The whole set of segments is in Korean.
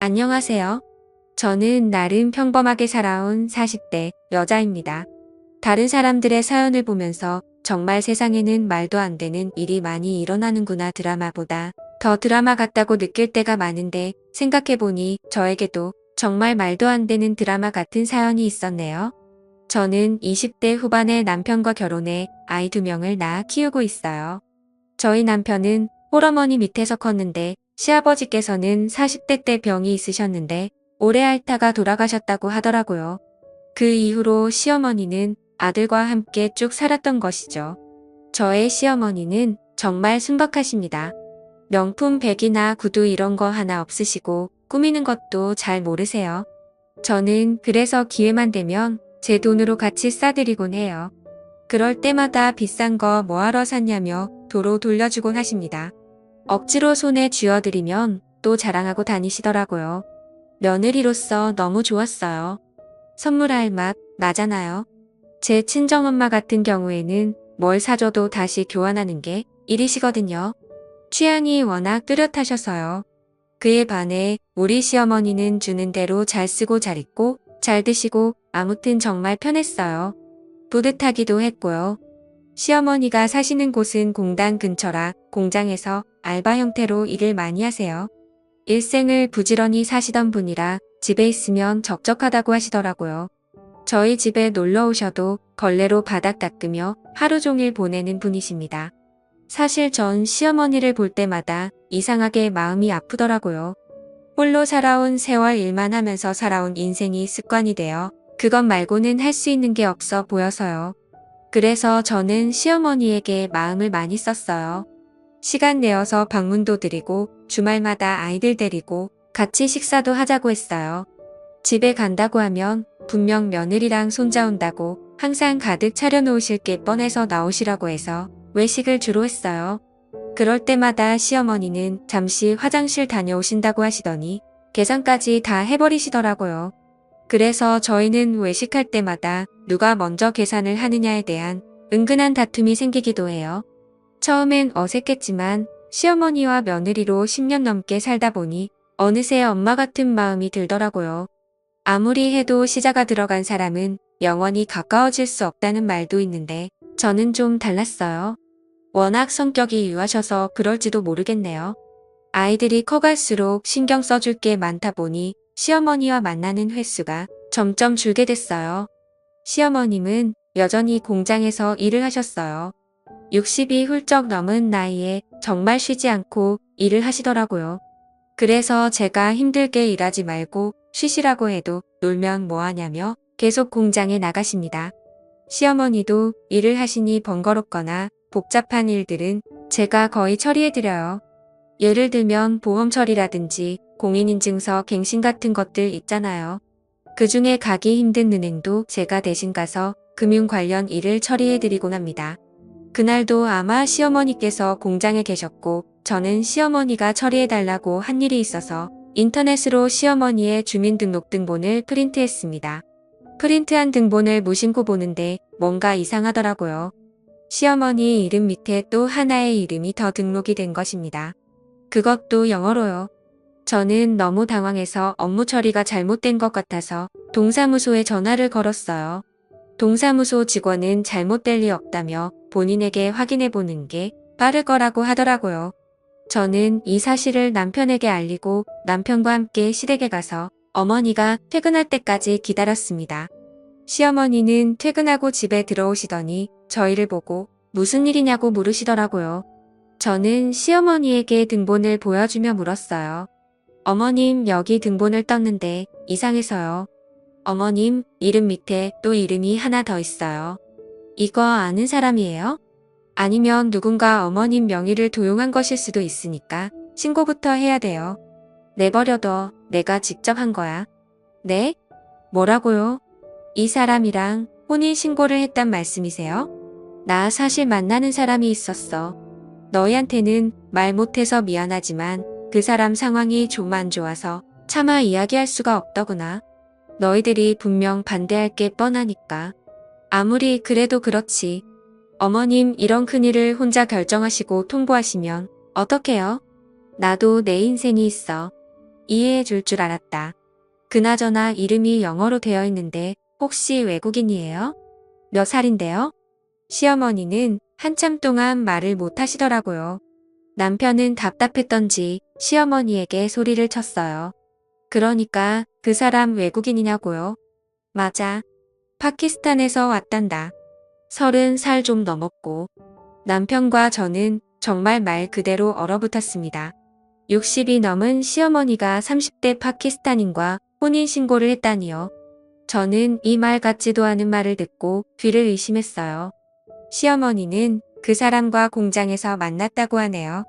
안녕하세요. 저는 나름 평범하게 살아온 40대 여자입니다. 다른 사람들의 사연을 보면서 정말 세상에는 말도 안 되는 일이 많이 일어나는구나 드라마보다 더 드라마 같다고 느낄 때가 많은데 생각해보니 저에게도 정말 말도 안 되는 드라마 같은 사연이 있었네요. 저는 20대 후반에 남편과 결혼해 아이 2명을 낳아 키우고 있어요. 저희 남편은 홀어머니 밑에서 컸는데 시아버지께서는 40대 때 병이 있으셨는데 오래 앓다가 돌아가셨다고 하더라고요. 그 이후로 시어머니는 아들과 함께 쭉 살았던 것이죠. 저의 시어머니는 정말 순박하십니다. 명품 백이나 구두 이런 거 하나 없으시고 꾸미는 것도 잘 모르세요. 저는 그래서 기회만 되면 제 돈으로 같이 싸드리곤 해요. 그럴 때마다 비싼 거 뭐하러 샀냐며 도로 돌려주곤 하십니다. 억지로 손에 쥐어드리면 또 자랑하고 다니시더라고요. 며느리로서 너무 좋았어요. 선물할 맛 나잖아요. 제 친정엄마 같은 경우에는 뭘 사줘도 다시 교환하는 게 일이시거든요. 취향이 워낙 뚜렷하셔서요. 그에 반해 우리 시어머니는 주는 대로 잘 쓰고 잘 입고 잘 드시고 아무튼 정말 편했어요. 뿌듯하기도 했고요. 시어머니가 사시는 곳은 공단 근처라 공장에서 알바 형태로 일을 많이 하세요. 일생을 부지런히 사시던 분이라 집에 있으면 적적하다고 하시더라고요. 저희 집에 놀러 오셔도 걸레로 바닥 닦으며 하루 종일 보내는 분이십니다. 사실 전 시어머니를 볼 때마다 이상하게 마음이 아프더라고요. 홀로 살아온 세월 일만 하면서 살아온 인생이 습관이 되어 그것 말고는 할 수 있는 게 없어 보여서요. 그래서 저는 시어머니에게 마음을 많이 썼어요. 시간 내어서 방문도 드리고 주말마다 아이들 데리고 같이 식사도 하자고 했어요. 집에 간다고 하면 분명 며느리랑 손자 온다고 항상 가득 차려놓으실 게 뻔해서 나오시라고 해서 외식을 주로 했어요. 그럴 때마다 시어머니는 잠시 화장실 다녀오신다고 하시더니 계산까지 다 해버리시더라고요. 그래서 저희는 외식할 때마다 누가 먼저 계산을 하느냐에 대한 은근한 다툼이 생기기도 해요. 처음엔 어색했지만 시어머니와 며느리로 10년 넘게 살다 보니 어느새 엄마 같은 마음이 들더라고요. 아무리 해도 시자가 들어간 사람은 영원히 가까워질 수 없다는 말도 있는데 저는 좀 달랐어요. 워낙 성격이 유하셔서 그럴지도 모르겠네요. 아이들이 커갈수록 신경 써줄 게 많다 보니 시어머니와 만나는 횟수가 점점 줄게 됐어요. 시어머님은 여전히 공장에서 일을 하셨어요. 60이 훌쩍 넘은 나이에 정말 쉬지 않고 일을 하시더라고요. 그래서 제가 힘들게 일하지 말고 쉬시라고 해도 놀면 뭐하냐며 계속 공장에 나가십니다. 시어머니도 일을 하시니 번거롭거나 복잡한 일들은 제가 거의 처리해드려요. 예를 들면 보험 처리라든지 공인인증서 갱신 같은 것들 있잖아요. 그 중에 가기 힘든 은행도 제가 대신 가서 금융 관련 일을 처리해드리곤 합니다. 그날도 아마 시어머니께서 공장에 계셨고 저는 시어머니가 처리해달라고 한 일이 있어서 인터넷으로 시어머니의 주민등록등본을 프린트했습니다. 프린트한 등본을 무심코 보는데 뭔가 이상하더라고요. 시어머니 이름 밑에 또 하나의 이름이 더 등록이 된 것입니다. 그것도 영어로요. 저는 너무 당황해서 업무 처리가 잘못된 것 같아서 동사무소에 전화를 걸었어요. 동사무소 직원은 잘못될 리 없다며 본인에게 확인해 보는 게 빠를 거라고 하더라고요. 저는 이 사실을 남편에게 알리고 남편과 함께 시댁에 가서 어머니가 퇴근할 때까지 기다렸습니다. 시어머니는 퇴근하고 집에 들어오시더니 저희를 보고 무슨 일이냐고 물으시더라고요. 저는 시어머니에게 등본을 보여주며 물었어요. 어머님, 여기 등본을 떴는데 이상해서요. 어머님, 이름 밑에 또 이름이 하나 더 있어요. 이거 아는 사람이에요? 아니면 누군가 어머님 명의를 도용한 것일 수도 있으니까 신고부터 해야 돼요. 내버려둬. 내가 직접 한 거야. 네? 뭐라고요? 이 사람이랑 혼인신고를 했단 말씀이세요? 나 사실 만나는 사람이 있었어. 너희한테는 말 못해서 미안하지만 그 사람 상황이 좀 안 좋아서 차마 이야기할 수가 없더구나. 너희들이 분명 반대할 게 뻔하니까. 아무리 그래도 그렇지. 어머님 이런 큰일을 혼자 결정하시고 통보하시면 어떡해요? 나도 내 인생이 있어. 이해해 줄 줄 알았다. 그나저나 이름이 영어로 되어 있는데 혹시 외국인이에요? 몇 살인데요? 시어머니는 한참 동안 말을 못 하시더라고요. 남편은 답답했던지 시어머니에게 소리를 쳤어요. 그러니까 그 사람 외국인이냐고요? 맞아. 파키스탄에서 왔단다. 30살 좀 넘었고. 남편과 저는 정말 말 그대로 얼어붙었습니다. 60이 넘은 시어머니가 30대 파키스탄인과 혼인신고를 했다니요. 저는 이 말 같지도 않은 말을 듣고 귀를 의심했어요. 시어머니는 그 사람과 공장에서 만났다고 하네요.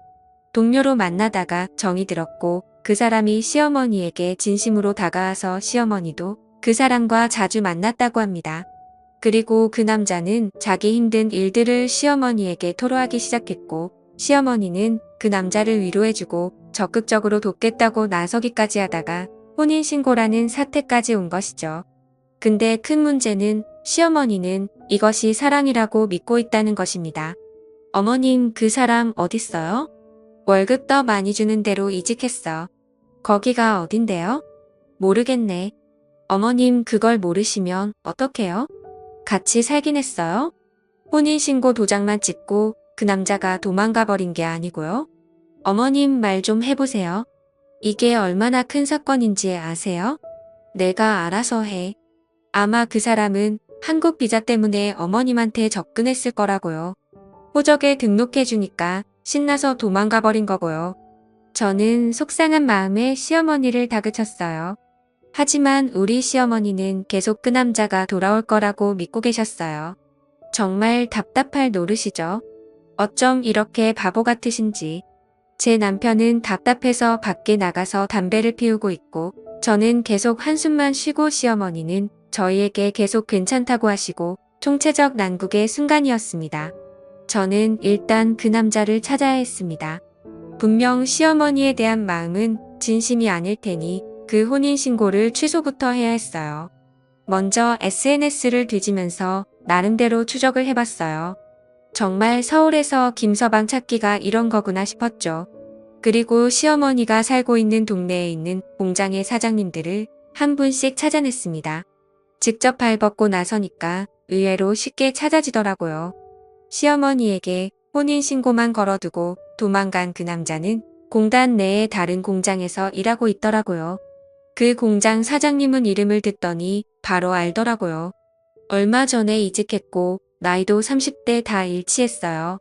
동료로 만나다가 정이 들었고 그 사람이 시어머니에게 진심으로 다가와서 시어머니도 그 사람과 자주 만났다고 합니다. 그리고 그 남자는 자기 힘든 일들을 시어머니에게 토로하기 시작했고 시어머니는 그 남자를 위로해주고 적극적으로 돕겠다고 나서기까지 하다가 혼인신고라는 사태까지 온 것이죠. 근데 큰 문제는 시어머니는 이것이 사랑이라고 믿고 있다는 것입니다. 어머님, 그 사람 어딨어요? 월급 더 많이 주는 데로 이직했어. 거기가 어딘데요? 모르겠네. 어머님, 그걸 모르시면 어떡해요? 같이 살긴 했어요? 혼인신고 도장만 찍고 그 남자가 도망가 버린 게 아니고요. 어머님, 말 좀 해보세요. 이게 얼마나 큰 사건인지 아세요? 내가 알아서 해. 아마 그 사람은 한국 비자 때문에 어머님한테 접근했을 거라고요. 호적에 등록해주니까 신나서 도망가 버린 거고요. 저는 속상한 마음에 시어머니를 다그쳤어요. 하지만 우리 시어머니는 계속 그 남자가 돌아올 거라고 믿고 계셨어요. 정말 답답할 노릇이죠. 어쩜 이렇게 바보 같으신지. 제 남편은 답답해서 밖에 나가서 담배를 피우고 있고 저는 계속 한숨만 쉬고 시어머니는 저희에게 계속 괜찮다고 하시고 총체적 난국의 순간이었습니다. 저는 일단 그 남자를 찾아야 했습니다. 분명 시어머니에 대한 마음은 진심이 아닐 테니 그 혼인신고를 취소부터 해야 했어요. 먼저 SNS를 뒤지면서 나름대로 추적을 해봤어요. 정말 서울에서 김서방 찾기가 이런 거구나 싶었죠. 그리고 시어머니가 살고 있는 동네에 있는 공장의 사장님들을 한 분씩 찾아냈습니다. 직접 발벗고 나서니까 의외로 쉽게 찾아지더라고요. 시어머니에게 혼인신고만 걸어두고 도망간 그 남자는 공단 내의 다른 공장에서 일하고 있더라고요. 그 공장 사장님은 이름을 듣더니 바로 알더라고요. 얼마 전에 이직했고 나이도 30대 다 일치했어요.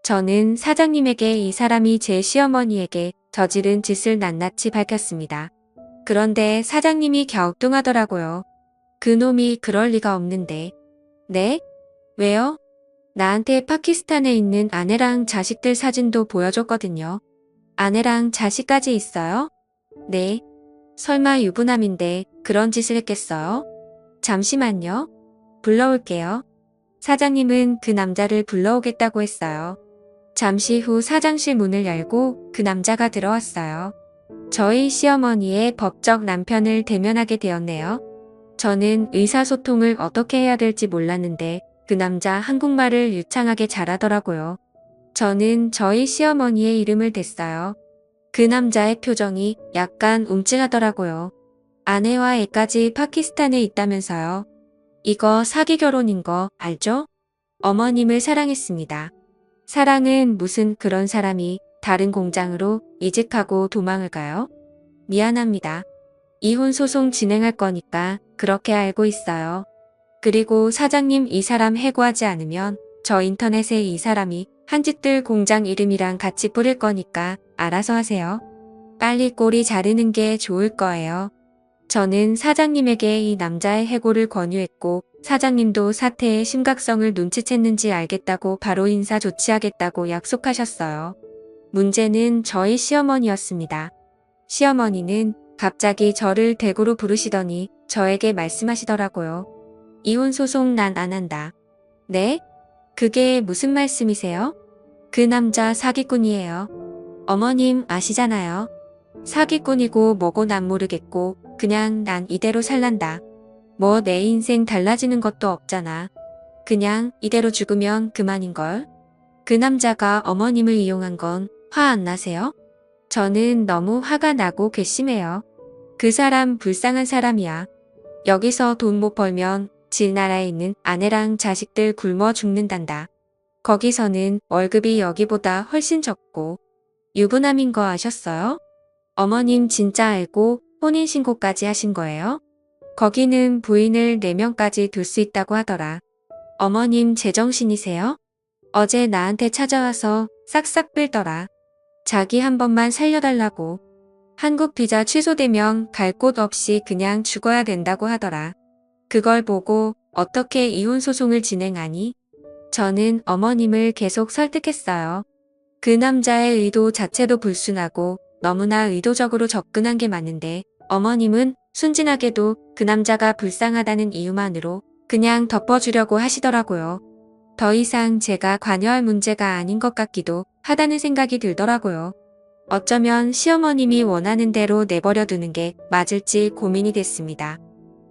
저는 사장님에게 이 사람이 제 시어머니에게 저지른 짓을 낱낱이 밝혔습니다. 그런데 사장님이 갸우뚱하더라고요. 그놈이 그럴 리가 없는데. 네? 왜요? 나한테 파키스탄에 있는 아내랑 자식들 사진도 보여줬거든요. 아내랑 자식까지 있어요? 네. 설마 유부남인데 그런 짓을 했겠어요? 잠시만요. 불러올게요. 사장님은 그 남자를 불러오겠다고 했어요. 잠시 후 사장실 문을 열고 그 남자가 들어왔어요. 저희 시어머니의 법적 남편을 대면하게 되었네요. 저는 의사소통을 어떻게 해야 될지 몰랐는데 그 남자 한국말을 유창하게 잘하더라고요. 저는 저희 시어머니의 이름을 댔어요. 그 남자의 표정이 약간 움찔하더라고요. 아내와 애까지 파키스탄에 있다면서요. 이거 사기 결혼인 거 알죠? 어머님을 사랑했습니다. 사랑은 무슨 그런 사람이 다른 공장으로 이직하고 도망을 가요? 미안합니다. 이혼 소송 진행할 거니까 그렇게 알고 있어요. 그리고 사장님 이 사람 해고하지 않으면 저 인터넷에 이 사람이 한 짓들 공장 이름이랑 같이 뿌릴 거니까 알아서 하세요. 빨리 꼬리 자르는 게 좋을 거예요. 저는 사장님에게 이 남자의 해고를 권유했고 사장님도 사태의 심각성을 눈치챘는지 알겠다고 바로 인사 조치하겠다고 약속하셨어요. 문제는 저희 시어머니였습니다. 시어머니는 갑자기 저를 대구로 부르시더니 저에게 말씀하시더라고요. 이혼 소송 난 안 한다. 네? 그게 무슨 말씀이세요? 그 남자 사기꾼이에요. 어머님 아시잖아요. 사기꾼이고 뭐고 난 모르겠고 그냥 난 이대로 살란다. 뭐 내 인생 달라지는 것도 없잖아. 그냥 이대로 죽으면 그만인걸. 그 남자가 어머님을 이용한 건 화 안 나세요? 저는 너무 화가 나고 괘씸해요. 그 사람 불쌍한 사람이야. 여기서 돈 못 벌면 질 나라에 있는 아내랑 자식들 굶어 죽는단다. 거기서는 월급이 여기보다 훨씬 적고 유부남인 거 아셨어요? 어머님 진짜 알고 혼인신고까지 하신 거예요? 거기는 부인을 4명까지 둘 수 있다고 하더라. 어머님 제정신이세요? 어제 나한테 찾아와서 싹싹 빌더라. 자기 한 번만 살려달라고. 한국 비자 취소되면 갈 곳 없이 그냥 죽어야 된다고 하더라. 그걸 보고 어떻게 이혼 소송을 진행하니? 저는 어머님을 계속 설득했어요. 그 남자의 의도 자체도 불순하고 너무나 의도적으로 접근한 게 맞는데 어머님은 순진하게도 그 남자가 불쌍하다는 이유만으로 그냥 덮어주려고 하시더라고요. 더 이상 제가 관여할 문제가 아닌 것 같기도 하다는 생각이 들더라고요. 어쩌면 시어머님이 원하는 대로 내버려 두는 게 맞을지 고민이 됐습니다.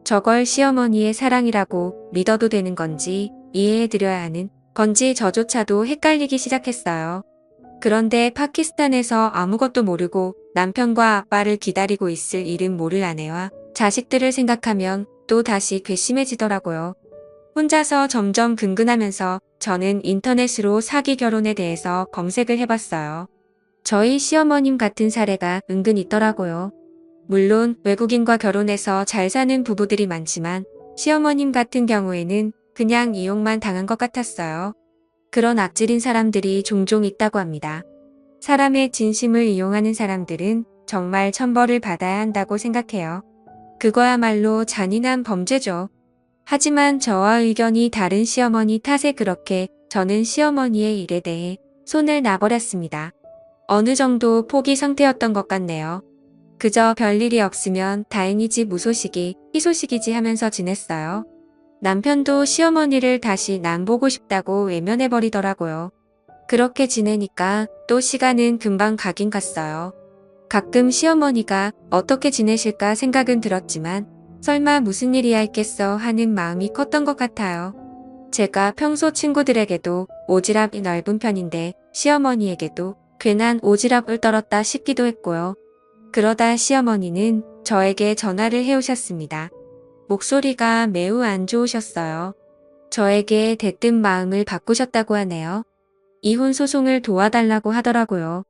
저걸 시어머니의 사랑이라고 믿어도 되는 건지 이해해드려야 하는 건지 저조차도 헷갈리기 시작했어요. 그런데 파키스탄에서 아무것도 모르고 남편과 아빠를 기다리고 있을 이름 모를 아내와 자식들을 생각하면 또 다시 괘씸해지더라고요. 혼자서 점점 근근하면서 저는 인터넷으로 사기 결혼에 대해서 검색을 해봤어요. 저희 시어머님 같은 사례가 은근 있더라고요. 물론 외국인과 결혼해서 잘 사는 부부들이 많지만 시어머님 같은 경우에는 그냥 이용만 당한 것 같았어요. 그런 악질인 사람들이 종종 있다고 합니다. 사람의 진심을 이용하는 사람들은 정말 천벌을 받아야 한다고 생각해요. 그거야말로 잔인한 범죄죠. 하지만 저와 의견이 다른 시어머니 탓에 그렇게 저는 시어머니의 일에 대해 손을 놔버렸습니다. 어느 정도 포기 상태였던 것 같네요. 그저 별일이 없으면 다행이지 무소식이 희소식이지 하면서 지냈어요. 남편도 시어머니를 다시 난 보고 싶다고 외면해버리더라고요. 그렇게 지내니까 또 시간은 금방 가긴 갔어요. 가끔 시어머니가 어떻게 지내실까 생각은 들었지만 설마 무슨 일이야 있겠어 하는 마음이 컸던 것 같아요. 제가 평소 친구들에게도 오지랖이 넓은 편인데 시어머니에게도 괜한 오지랖을 떨었다 싶기도 했고요. 그러다 시어머니는 저에게 전화를 해오셨습니다. 목소리가 매우 안 좋으셨어요. 저에게 대뜸 마음을 바꾸셨다고 하네요. 이혼 소송을 도와달라고 하더라고요.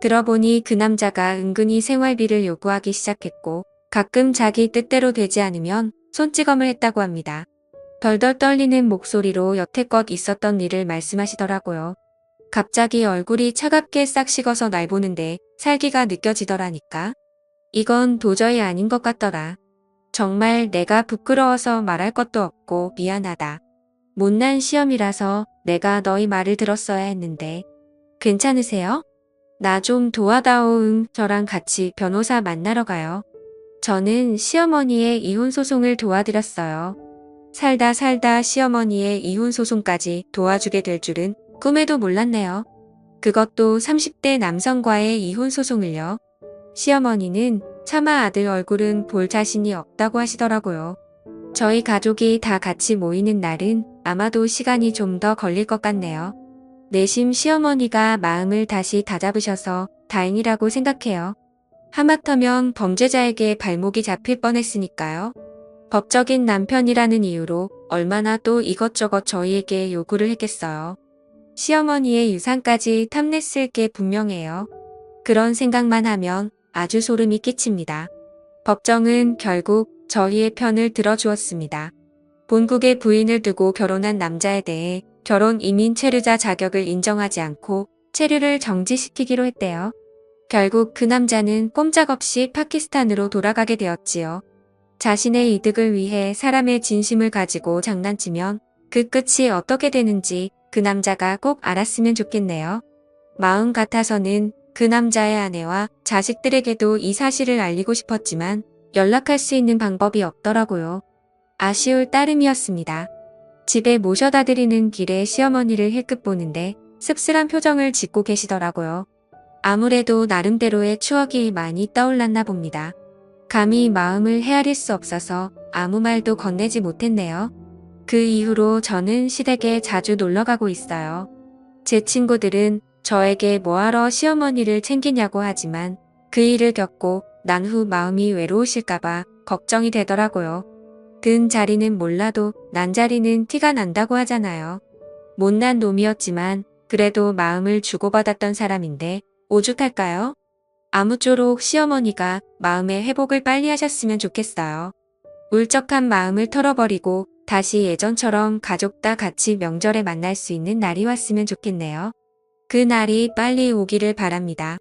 들어보니 그 남자가 은근히 생활비를 요구하기 시작했고 가끔 자기 뜻대로 되지 않으면 손찌검을 했다고 합니다. 덜덜 떨리는 목소리로 여태껏 있었던 일을 말씀하시더라고요. 갑자기 얼굴이 차갑게 싹 식어서 날 보는데 살기가 느껴지더라니까. 이건 도저히 아닌 것 같더라. 정말 내가 부끄러워서 말할 것도 없고 미안하다. 못난 시험이라서 내가 너희 말을 들었어야 했는데. 괜찮으세요? 나 좀 도와다오. 응, 저랑 같이 변호사 만나러 가요. 저는 시어머니의 이혼 소송을 도와드렸어요. 살다 살다 시어머니의 이혼 소송까지 도와주게 될 줄은 꿈에도 몰랐네요. 그것도 30대 남성과의 이혼 소송을요. 시어머니는 차마 아들 얼굴은 볼 자신이 없다고 하시더라고요. 저희 가족이 다 같이 모이는 날은 아마도 시간이 좀 더 걸릴 것 같네요. 내심 시어머니가 마음을 다시 다잡으셔서 다행이라고 생각해요. 하마터면 범죄자에게 발목이 잡힐 뻔했으니까요. 법적인 남편이라는 이유로 얼마나 또 이것저것 저희에게 요구를 했겠어요. 시어머니의 유산까지 탐냈을 게 분명해요. 그런 생각만 하면 아주 소름이 끼칩니다. 법정은 결국 저희의 편을 들어주었습니다. 본국의 부인을 두고 결혼한 남자에 대해 결혼 이민 체류자 자격을 인정하지 않고 체류를 정지시키기로 했대요. 결국 그 남자는 꼼짝없이 파키스탄으로 돌아가게 되었지요. 자신의 이득을 위해 사람의 진심을 가지고 장난치면 그 끝이 어떻게 되는지 그 남자가 꼭 알았으면 좋겠네요. 마음 같아서는 그 남자의 아내와 자식들에게도 이 사실을 알리고 싶었지만 연락할 수 있는 방법이 없더라고요. 아쉬울 따름이었습니다. 집에 모셔다 드리는 길에 시어머니를 힐끗 보는데 씁쓸한 표정을 짓고 계시더라고요. 아무래도 나름대로의 추억이 많이 떠올랐나 봅니다. 감히 마음을 헤아릴 수 없어서 아무 말도 건네지 못했네요. 그 이후로 저는 시댁에 자주 놀러가고 있어요. 제 친구들은 저에게 뭐하러 시어머니를 챙기냐고 하지만 그 일을 겪고 난 후 마음이 외로우실까봐 걱정이 되더라고요. 든 자리는 몰라도 난 자리는 티가 난다고 하잖아요. 못난 놈이었지만 그래도 마음을 주고받았던 사람인데 오죽할까요? 아무쪼록 시어머니가 마음의 회복을 빨리 하셨으면 좋겠어요. 울적한 마음을 털어버리고 다시 예전처럼 가족 다 같이 명절에 만날 수 있는 날이 왔으면 좋겠네요. 그 날이 빨리 오기를 바랍니다.